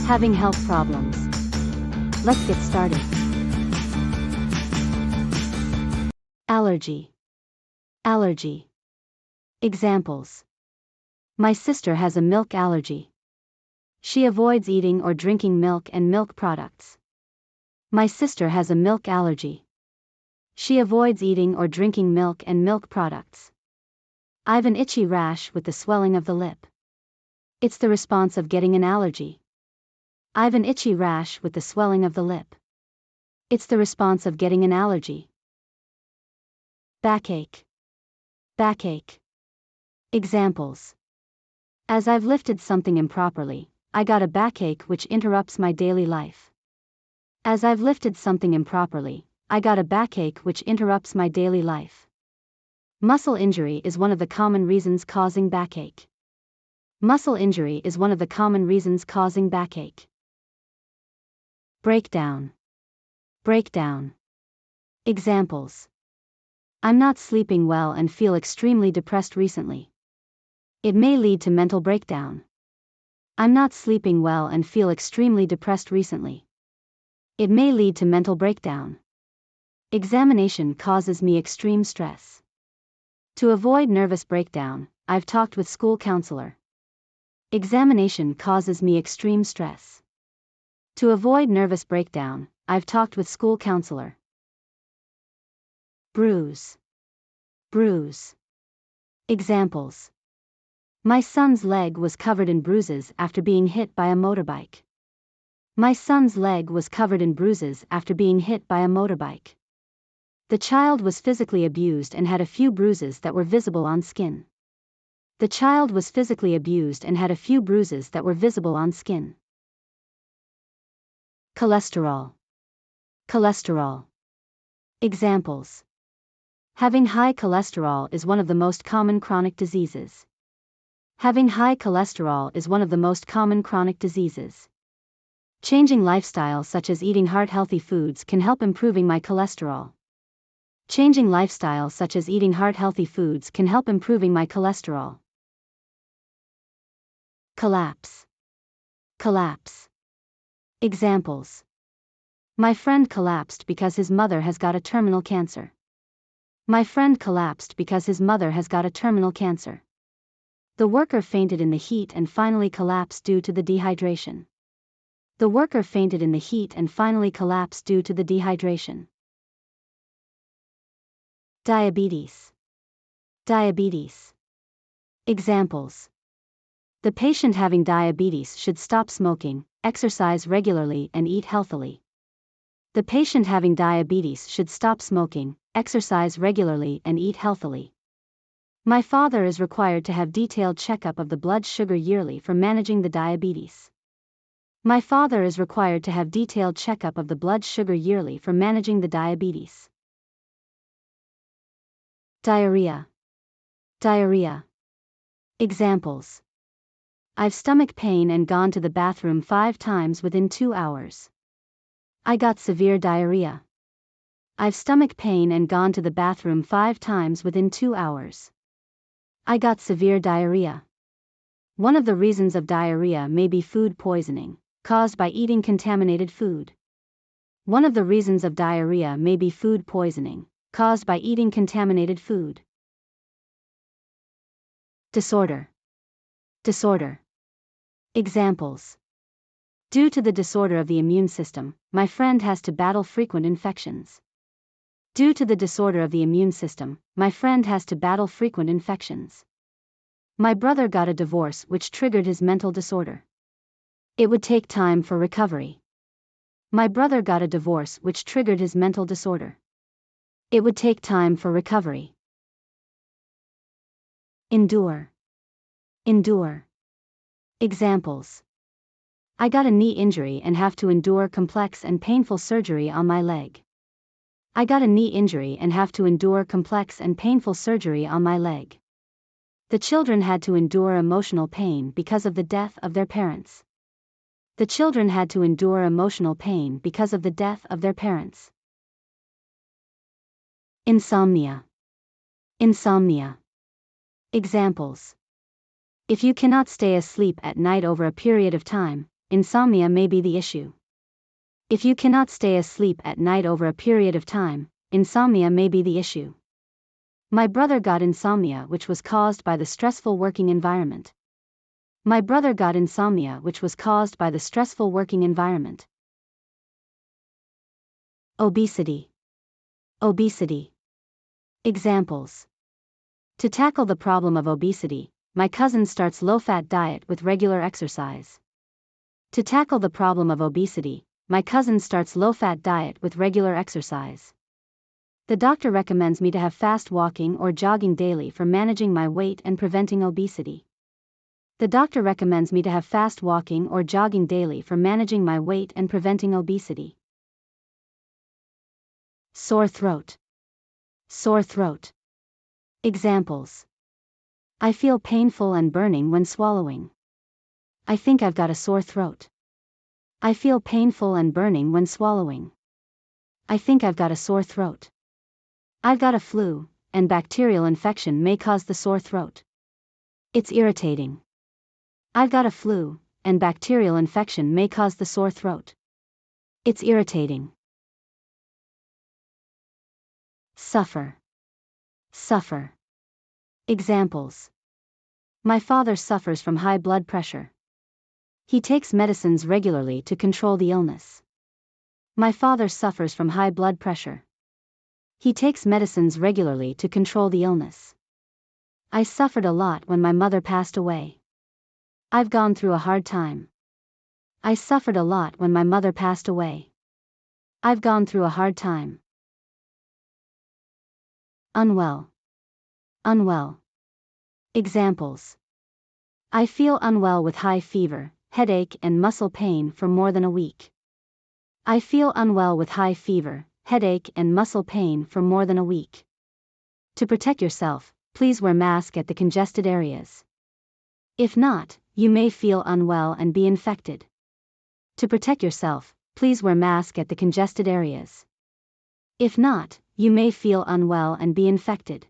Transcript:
Having health problems. Let's get started. Allergy. Allergy. Examples. My sister has a milk allergy. She avoids eating or drinking milk and milk products. My sister has a milk allergy. She avoids eating or drinking milk and milk products. I've an itchy rash with the swelling of the lip. It's the response of getting an allergy. I've an itchy rash with the swelling of the lip. It's the response of getting an allergy. Backache. Backache. Examples. As I've lifted something improperly, I got a backache which interrupts my daily life. As I've lifted something improperly, I got a backache which interrupts my daily life. Muscle injury is one of the common reasons causing backache. Muscle injury is one of the common reasons causing backache. Breakdown. Breakdown. Examples. I'm not sleeping well and feel extremely depressed recently. It may lead to mental breakdown. I'm not sleeping well and feel extremely depressed recently. It may lead to mental breakdown. Examination causes me extreme stress. To avoid nervous breakdown, I've talked with school counselor. Examination causes me extreme stress. To avoid nervous breakdown, I've talked with school counselor. Bruise. Bruise. Examples. My son's leg was covered in bruises after being hit by a motorbike. My son's leg was covered in bruises after being hit by a motorbike. The child was physically abused and had a few bruises that were visible on skin. The child was physically abused and had a few bruises that were visible on skin. Cholesterol. Cholesterol. Examples. Having high cholesterol is one of the most common chronic diseases. Having high cholesterol is one of the most common chronic diseases. Changing lifestyle such as eating heart-healthy foods can help improving my cholesterol. Changing lifestyle such as eating heart-healthy foods can help improving my cholesterol. Collapse. Collapse. Examples. My friend collapsed because his mother has got a terminal cancer. My friend collapsed because his mother has got a terminal cancer. The worker fainted in the heat and finally collapsed due to the dehydration. The worker fainted in the heat and finally collapsed due to the dehydration. Diabetes. Diabetes. Examples. The patient having diabetes should stop smoking, exercise regularly and eat healthily. The patient having diabetes should stop smoking, exercise regularly and eat healthily. My father is required to have detailed checkup of the blood sugar yearly for managing the diabetes. My father is required to have detailed checkup of the blood sugar yearly for managing the diabetes. Diarrhea. Diarrhea. Examples. I've stomach pain and gone to the bathroom 5 times within 2 hours. I got severe diarrhea. I've stomach pain and gone to the bathroom 5 times within 2 hours. I got severe diarrhea. One of the reasons of diarrhea may be food poisoning, caused by eating contaminated food. One of the reasons of diarrhea may be food poisoning, caused by eating contaminated food. Disorder. Disorder. Examples. Due to the disorder of the immune system, my friend has to battle frequent infections. Due to the disorder of the immune system, my friend has to battle frequent infections. My brother got a divorce which triggered his mental disorder. It would take time for recovery. My brother got a divorce which triggered his mental disorder. It would take time for recovery. Endure. Endure. Examples. I got a knee injury and have to endure complex and painful surgery on my leg. I got a knee injury and have to endure complex and painful surgery on my leg. The children had to endure emotional pain because of the death of their parents. The children had to endure emotional pain because of the death of their parents. Insomnia. Insomnia. Examples. If you cannot stay asleep at night over a period of time, insomnia may be the issue. If you cannot stay asleep at night over a period of time, insomnia may be the issue. My brother got insomnia which was caused by the stressful working environment. My brother got insomnia which was caused by the stressful working environment. Obesity. Obesity. Examples. To tackle the problem of obesity, my cousin starts low-fat diet with regular exercise. To tackle the problem of obesity, my cousin starts low-fat diet with regular exercise. The doctor recommends me to have fast walking or jogging daily for managing my weight and preventing obesity. The doctor recommends me to have fast walking or jogging daily for managing my weight and preventing obesity. Sore throat. Sore throat. Examples. I feel painful and burning when swallowing. I think I've got a sore throat. I feel painful and burning when swallowing. I think I've got a sore throat. I've got a flu, and bacterial infection may cause the sore throat. It's irritating. I've got a flu, and bacterial infection may cause the sore throat. It's irritating. Suffer. Suffer. Examples. My father suffers from high blood pressure. He takes medicines regularly to control the illness. My father suffers from high blood pressure. He takes medicines regularly to control the illness. I suffered a lot when my mother passed away. I've gone through a hard time. I suffered a lot when my mother passed away. I've gone through a hard time. Unwell. Unwell. Examples. I feel unwell with high fever, headache and muscle pain for more than a week. I feel unwell with high fever, headache and muscle pain for more than a week. To protect yourself, please wear mask at the congested areas. If not, you may feel unwell and be infected. To protect yourself, please wear mask at the congested areas. If not, you may feel unwell and be infected.